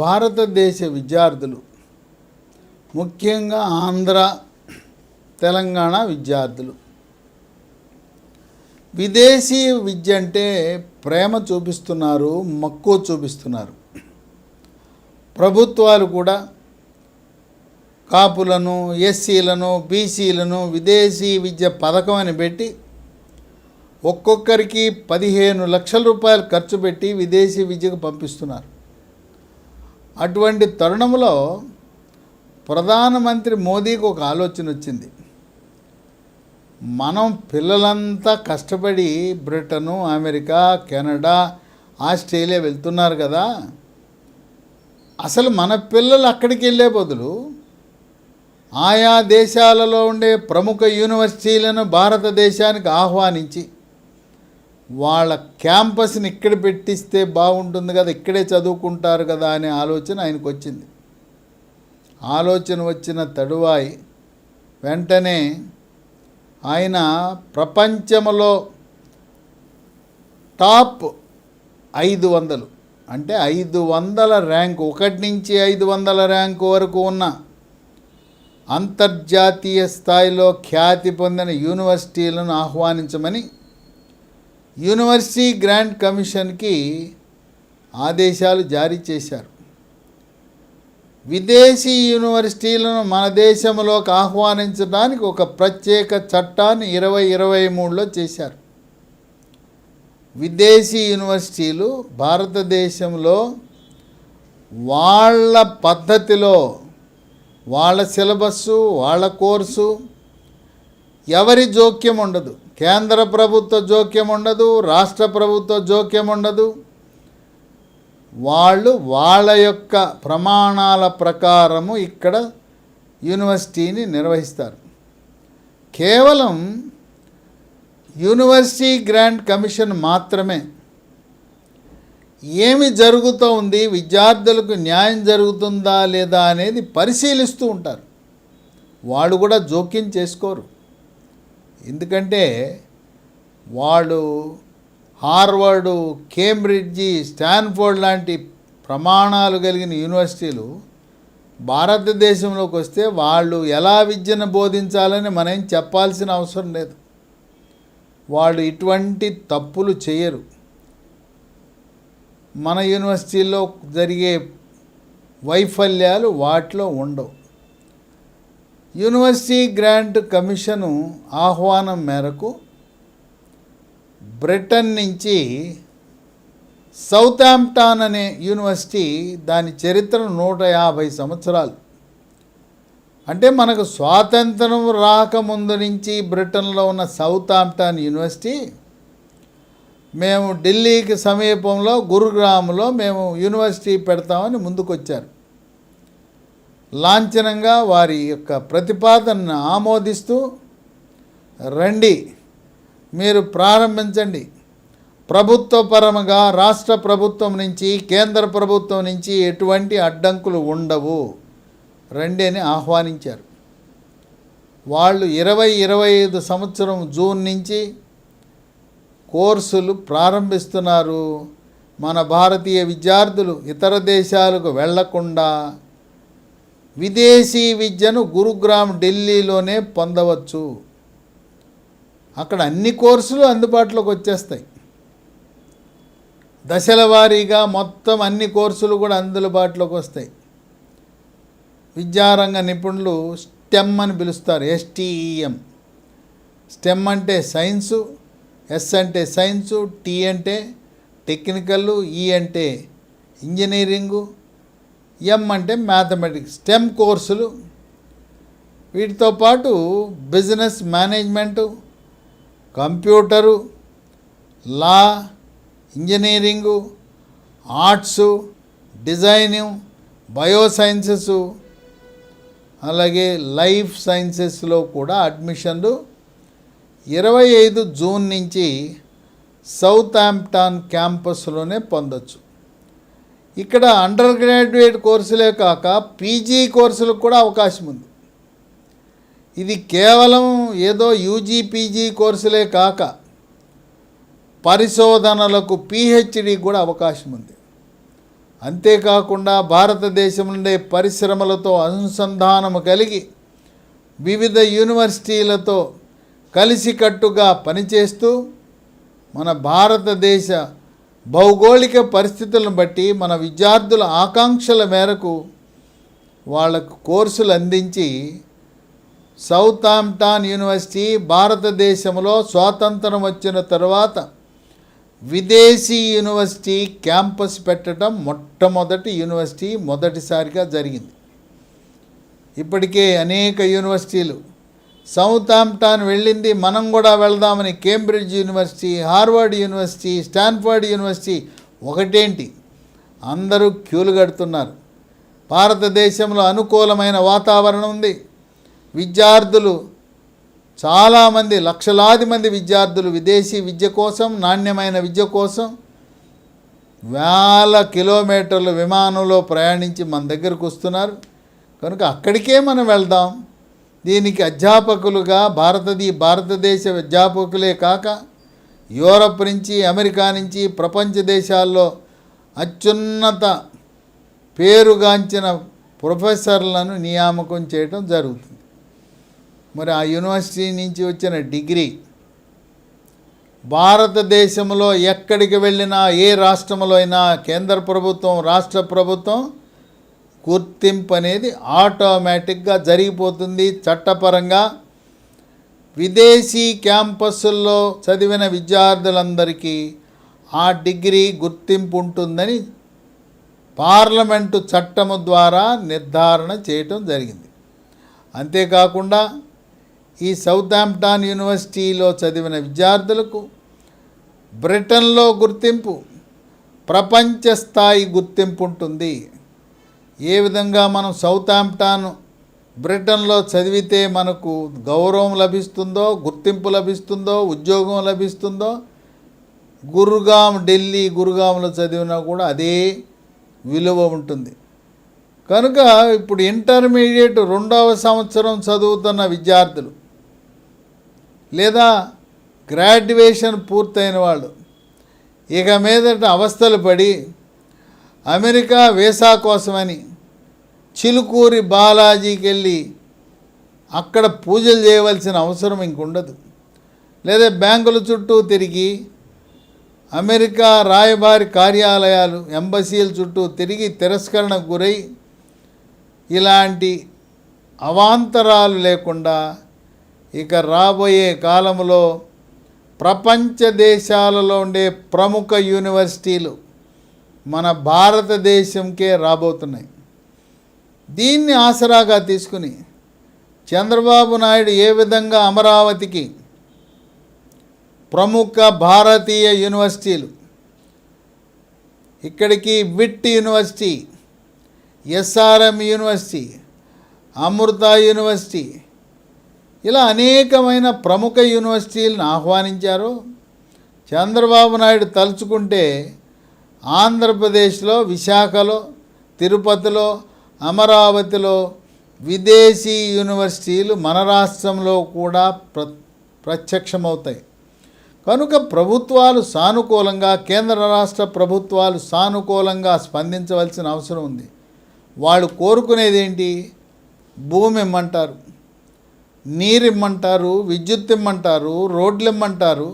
భారతదేశ విద్యార్థులు, ముఖ్యంగా ఆంధ్ర తెలంగాణ విద్యార్థులు విదేశీ విద్య అంటే ప్రేమ చూపిస్తున్నారు, మక్కువ చూపిస్తున్నారు. ప్రభుత్వాలు కూడా కాపులను, ఎస్సీలను, బీసీలను విదేశీ విద్య పథకం అని పెట్టి ఒక్కొక్కరికి 15 లక్షల రూపాయలు ఖర్చు పెట్టి విదేశీ విద్యకు పంపిస్తున్నారు. అటువంటి తరుణంలో ప్రధానమంత్రి మోదీకి ఒక ఆలోచన వచ్చింది. మనం పిల్లలంతా కష్టపడి బ్రిటను, అమెరికా, కెనడా, ఆస్ట్రేలియా వెళ్తున్నారు కదా, అసలు మన పిల్లలు అక్కడికి వెళ్ళే బదులు ఆయా దేశాలలో ఉండే ప్రముఖ యూనివర్సిటీలను భారతదేశానికి ఆహ్వానించి వాళ్ళ క్యాంపస్ని ఇక్కడ పెట్టిస్తే బాగుంటుంది కదా, ఇక్కడే చదువుకుంటారు కదా అనే ఆలోచన ఆయనకు వచ్చింది. ఆలోచన వచ్చిన తడువాయి వెంటనే ఆయన ప్రపంచంలో టాప్ 500 అంటే 500 ర్యాంకు, 1 నుంచి 500 ర్యాంకు వరకు ఉన్న అంతర్జాతీయ స్థాయిలో ఖ్యాతి పొందిన యూనివర్సిటీలను ఆహ్వానించమని యూనివర్సిటీ గ్రాంట్ కమిషన్కి ఆదేశాలు జారీ చేశారు. విదేశీ యూనివర్సిటీలను మన దేశంలోకి ఆహ్వానించడానికి ఒక ప్రత్యేక చట్టాన్ని 2023లో చేశారు. విదేశీ యూనివర్సిటీలు భారతదేశంలో వాళ్ళ పద్ధతిలో, వాళ్ళ సిలబస్సు, వాళ్ళ కోర్సు, ఎవరి జోక్యం ఉండదు. కేంద్ర ప్రభుత్వ జోక్యం ఉండదు, రాష్ట్ర ప్రభుత్వ జోక్యం ఉండదు. వాళ్ళు వాళ్ళ యొక్క ప్రమాణాల ప్రకారము ఇక్కడ యూనివర్సిటీని నిర్వహిస్తారు. కేవలం యూనివర్సిటీ గ్రాంట్ కమిషన్ మాత్రమే ఏమి జరుగుతూ ఉంది, విద్యార్థులకు న్యాయం జరుగుతుందా లేదా అనేది పరిశీలిస్తూ ఉంటారు. వాళ్ళు కూడా జోక్యం చేసుకోరు. ఎందుకంటే వాళ్ళు హార్వర్డు, కేంబ్రిడ్జి, స్టాన్ఫోర్డ్ లాంటి ప్రమాణాలు కలిగిన యూనివర్సిటీలు భారతదేశంలోకి వస్తే వాళ్ళు ఎలా విద్యను బోధించాలని మనం చెప్పాల్సిన అవసరం లేదు. వాళ్ళు ఇటువంటి తప్పులు చేయరు. మన యూనివర్సిటీల్లో జరిగే వైఫల్యాలు వాటిలో ఉండవు. యూనివర్సిటీ గ్రాంట్ కమిషను ఆహ్వానం మేరకు బ్రిటన్ నుంచి సౌతాంప్టన్ అనే యూనివర్సిటీ, దాని చరిత్ర 150 సంవత్సరాలు. అంటే మనకు స్వాతంత్రం రాకముందు నుంచి బ్రిటన్లో ఉన్న సౌతాంప్టన్ యూనివర్సిటీ, మేము ఢిల్లీకి సమీపంలో గురుగ్రామ్లో మేము యూనివర్సిటీ పెడతామని ముందుకొచ్చారు. లాంఛనంగా వారి యొక్క ప్రతిపాదనను ఆమోదిస్తూ, రండి మీరు ప్రారంభించండి, ప్రభుత్వపరముగా రాష్ట్ర ప్రభుత్వం నుంచి, కేంద్ర ప్రభుత్వం నుంచి ఎటువంటి అడ్డంకులు ఉండవు, రండి అని ఆహ్వానించారు. వాళ్ళు 2025 సంవత్సరం జూన్ నుంచి కోర్సులు ప్రారంభిస్తున్నారు. మన భారతీయ విద్యార్థులు ఇతర దేశాలకు వెళ్లకుండా విదేశీ విద్యను గురుగ్రామ్, ఢిల్లీలోనే పొందవచ్చు. అక్కడ అన్ని కోర్సులు అందుబాటులోకి వచ్చేస్తాయి. దశల వారీగా మొత్తం అన్ని కోర్సులు కూడా అందుబాటులోకి వస్తాయి. విద్యారంగ నిపుణులు స్టెమ్ అని పిలుస్తారు, STEM. స్టెమ్ అంటే సైన్సు, S అంటే సైన్సు, T అంటే టెక్నికల్, E అంటే ఇంజనీరింగు, M అంటే మ్యాథమెటిక్స్. స్టెమ్ కోర్సులు. వీటితో పాటు బిజినెస్ మేనేజ్మెంటు, కంప్యూటరు, లా, ఇంజనీరింగు, ఆర్ట్సు, డిజైను, బయోసైన్సెస్, అలాగే లైఫ్ సైన్సెస్లో కూడా అడ్మిషన్లు 25 జూన్ నుంచి సౌతాంప్టన్ క్యాంపస్లోనే పొందొచ్చు. ఇక్కడ అండర్ గ్రాడ్యుయేట్ కోర్సులే కాక PG కోర్సులకు కూడా అవకాశం ఉంది. ఇది కేవలం ఏదో UG, PG కోర్సులే కాక పరిశోధనలకు PhD కూడా అవకాశం ఉంది. అంతేకాకుండా భారతదేశం నుండే పరిశ్రమలతో అనుసంధానము కలిగి వివిధ యూనివర్సిటీలతో కలిసికట్టుగా పనిచేస్తూ మన భారతదేశ భౌగోళిక పరిస్థితులను బట్టి మన విద్యార్థుల ఆకాంక్షల మేరకు వాళ్ళకు కోర్సులు అందించి సౌతాంప్టన్ యూనివర్సిటీ భారతదేశంలో స్వాతంత్రం వచ్చిన తర్వాత విదేశీ యూనివర్సిటీ క్యాంపస్ పెట్టడం మొట్టమొదటి యూనివర్సిటీ మొదటిసారిగా జరిగింది. ఇప్పటికే అనేక యూనివర్సిటీలు సౌతాంప్టన్ వెళ్ళింది, మనం కూడా వెళ్దామని Cambridge university, Harvard university, Stanford university ఒకటేంటి అందరూ క్యూలు కడుతున్నారు. భారతదేశంలో అనుకూలమైన వాతావరణం ఉంది. విద్యార్థులు చాలామంది, లక్షలాది మంది విద్యార్థులు విదేశీ విద్య కోసం, నాణ్యమైన విద్య కోసం వేల కిలోమీటర్లు విమానంలో ప్రయాణించి మన దగ్గరకు వస్తున్నారు. కనుక అక్కడికే మనం వెళ్దాం. దీనికి అధ్యాపకులుగా భారతదేశ అధ్యాపకులే కాక యూరప్ నుంచి, అమెరికా నుంచి, ప్రపంచ దేశాల్లో అత్యున్నత పేరుగాంచిన ప్రొఫెసర్లను నియామకం చేయడం జరుగుతుంది. మరి ఆ యూనివర్సిటీ నుంచి వచ్చిన డిగ్రీ భారతదేశంలో ఎక్కడికి వెళ్ళినా, ఏ రాష్ట్రంలో అయినా కేంద్ర ప్రభుత్వం, రాష్ట్ర ప్రభుత్వం గుర్తింపు అనేది ఆటోమేటిక్గా జరిగిపోతుంది. చట్టపరంగా విదేశీ క్యాంపస్సుల్లో చదివిన విద్యార్థులందరికీ ఆ డిగ్రీ గుర్తింపు ఉంటుందని పార్లమెంటు చట్టము ద్వారా నిర్ధారణ చేయటం జరిగింది. అంతేకాకుండా ఈ సౌతాంప్టన్ యూనివర్సిటీలో చదివిన విద్యార్థులకు బ్రిటన్లో గుర్తింపు, ప్రపంచ స్థాయి గుర్తింపు ఉంటుంది. ఏ విధంగా మనం సౌతాంప్టన్ బ్రిటన్లో చదివితే మనకు గౌరవం లభిస్తుందో, గుర్తింపు లభిస్తుందో, ఉద్యోగం లభిస్తుందో, ఢిల్లీ గురుగాంలో చదివినా కూడా అదే విలువ ఉంటుంది. కనుక ఇప్పుడు ఇంటర్మీడియట్ 2వ సంవత్సరం చదువుతున్న విద్యార్థులు లేదా గ్రాడ్యుయేషన్ పూర్తయిన వాళ్ళు ఇక మీదట అవస్థలు పడి అమెరికా వీసా కోసమని చిలుకూరి బాలాజీకి వెళ్ళి అక్కడ పూజలు చేయవలసిన అవసరం ఇంకుండదు. లేదా బ్యాంకుల చుట్టూ తిరిగి అమెరికా రాయబారి కార్యాలయాలు, ఎంబసీల చుట్టూ తిరిగి తిరస్కరణకు గురై ఇలాంటి అవాంతరాలు లేకుండా ఇక రాబోయే కాలంలో ప్రపంచ దేశాలలో ఉండే ప్రముఖ యూనివర్సిటీలు మన భారతదేశంకే రాబోతున్నాయి. దీన్ని ఆసరాగా తీసుకుని చంద్రబాబు నాయుడు ఏ విధంగా అమరావతికి ప్రముఖ భారతీయ యూనివర్సిటీలు, ఇక్కడికి విట్ యూనివర్సిటీ, ఎస్ఆర్ఎం యూనివర్సిటీ, అమృత యూనివర్సిటీ, ఇలా అనేకమైన ప్రముఖ యూనివర్సిటీలను ఆహ్వానించారు. చంద్రబాబు నాయుడు తలుచుకుంటే ఆంధ్రప్రదేశ్లో, విశాఖలో, తిరుపతిలో, అమరావతిలో విదేశీ యూనివర్సిటీలు మన రాష్ట్రంలో కూడా ప్రత్యక్షమవుతాయి. కనుక ప్రభుత్వాలు సానుకూలంగా, కేంద్ర రాష్ట్ర ప్రభుత్వాలు సానుకూలంగా స్పందించవలసిన అవసరం ఉంది. వాళ్ళు కోరుకునేది ఏంటి? భూమి ఇమ్మంటారు, నీరు ఇమ్మంటారు, విద్యుత్ ఇమ్మంటారు, రోడ్లు ఇమ్మంటారు.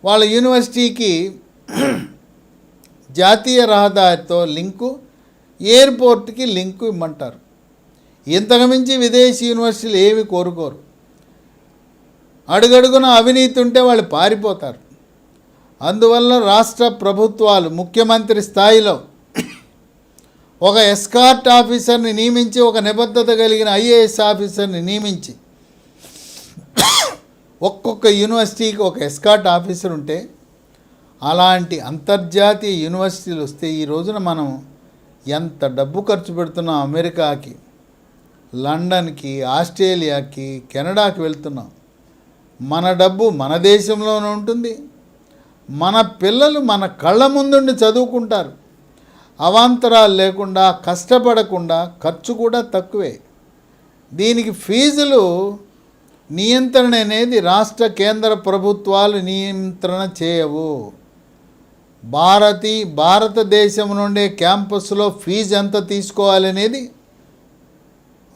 వాళ్ళ యూనివర్సిటీకి జాతీయ రహదారితో లింకు, ఎయిర్పోర్ట్కి లింకు ఇమ్మంటారు. ఇంతకుమించి విదేశీ యూనివర్సిటీలు ఏమి కోరుకోరు. అడుగడుగున అవినీతి ఉంటే వాళ్ళు పారిపోతారు. అందువల్ల రాష్ట్ర ప్రభుత్వాలు ముఖ్యమంత్రి స్థాయిలో ఒక ఎస్కార్ట్ ఆఫీసర్ని నియమించి, ఒక నిబద్ధత కలిగిన ఐఏఎస్ ఆఫీసర్ని నియమించి, ఒక్కొక్క యూనివర్సిటీకి ఒక ఎస్కార్ట్ ఆఫీసర్ ఉంటే అలాంటి అంతర్జాతీయ యూనివర్సిటీలు వస్తే ఈ రోజున మనం ఎంత డబ్బు ఖర్చు పెడుతున్నాం. అమెరికాకి, లండన్కి, ఆస్ట్రేలియాకి, కెనడాకి వెళ్తున్నాం. మన డబ్బు మన దేశంలోనే ఉంటుంది. మన పిల్లలు మన కళ్ళ ముందుండి చదువుకుంటారు. అవాంతరాలు లేకుండా, కష్టపడకుండా, ఖర్చు కూడా తక్కువే. దీనికి ఫీజులు నియంత్రణ అనేది రాష్ట్ర కేంద్ర ప్రభుత్వాలు నియంత్రణ చేయవు. భారతదేశం నుండే క్యాంపస్లో ఫీజు ఎంత తీసుకోవాలనేది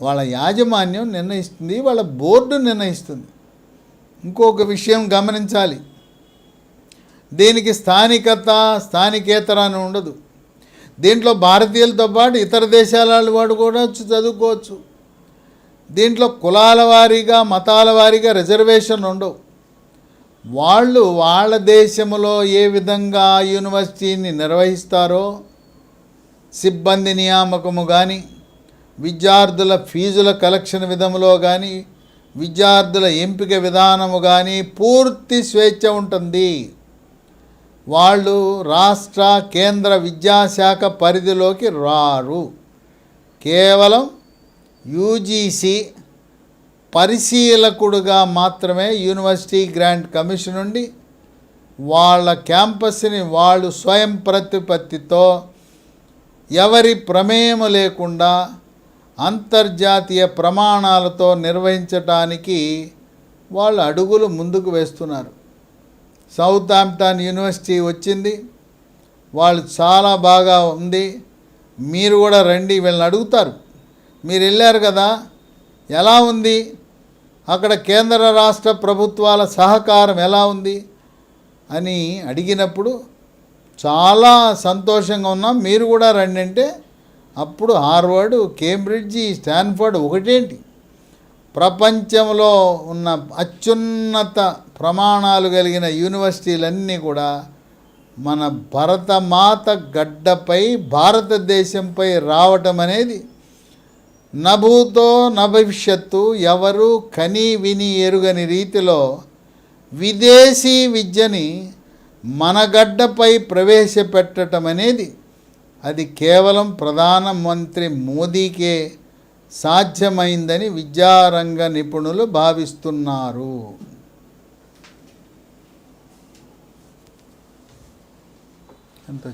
వాళ్ళ యాజమాన్యం నిర్ణయిస్తుంది, వాళ్ళ బోర్డు నిర్ణయిస్తుంది. ఇంకొక విషయం గమనించాలి, దీనికి స్థానికేతర అని ఉండదు. దీంట్లో భారతీయులతో పాటు ఇతర దేశాల వాడు కూడా వచ్చి చదువుకోవచ్చు. దీంట్లో కులాల వారీగా మతాల వారీగా రిజర్వేషన్ ఉండవు. వాళ్ళ దేశంలో ఏ విధంగా యూనివర్సిటీని నిర్వహిస్తారో సిబ్బంది నియామకము కానీ, విద్యార్థుల ఫీజుల కలెక్షన్ విధంలో కానీ, విద్యార్థుల ఎంపిక విధానము కానీ పూర్తి స్వేచ్ఛ ఉంటుంది. వాళ్ళు రాష్ట్ర కేంద్ర విద్యాశాఖ పరిధిలోకి రారు. కేవలం యూజీసీ పరిశీలకుడుగా మాత్రమే యూనివర్సిటీ గ్రాంట్ కమిషన్ నుండి వాళ్ళ క్యాంపస్ని వాళ్ళు స్వయం ప్రతిపత్తితో ఎవరి ప్రమేయం లేకుండా అంతర్జాతీయ ప్రమాణాలతో నిర్వహించటానికి వాళ్ళు అడుగులు ముందుకు వేస్తున్నారు. సౌతాంప్టన్ యూనివర్సిటీ వచ్చింది, వాళ్ళు చాలా బాగా ఉంది, మీరు కూడా రండి, వీళ్ళని అడుగుతారు. మీరు వెళ్ళారు కదా, ఎలా ఉంది అక్కడ కేంద్ర రాష్ట్ర ప్రభుత్వాల సహకారం ఎలా ఉంది అని అడిగినప్పుడు చాలా సంతోషంగా ఉన్నాం, మీరు కూడా రండి అంటే అప్పుడు హార్వర్డ్, కేంబ్రిడ్జి, స్టాన్ఫర్డ్ ఒకటేంటి ప్రపంచంలో ఉన్న అత్యున్నత ప్రమాణాలు కలిగిన యూనివర్సిటీలన్నీ కూడా మన భరతమాత గడ్డపై భారతదేశంపై రావటం అనేది నభూతో నభవిష్యత్తు ఎవరు కని విని ఎరుగని రీతిలో విదేశీ విద్యని మన గడ్డపై ప్రవేశపెట్టడం అనేది అది కేవలం ప్రధానమంత్రి మోదీకే సాధ్యమైందని విద్యారంగ నిపుణులు భావిస్తున్నారు. ఎంత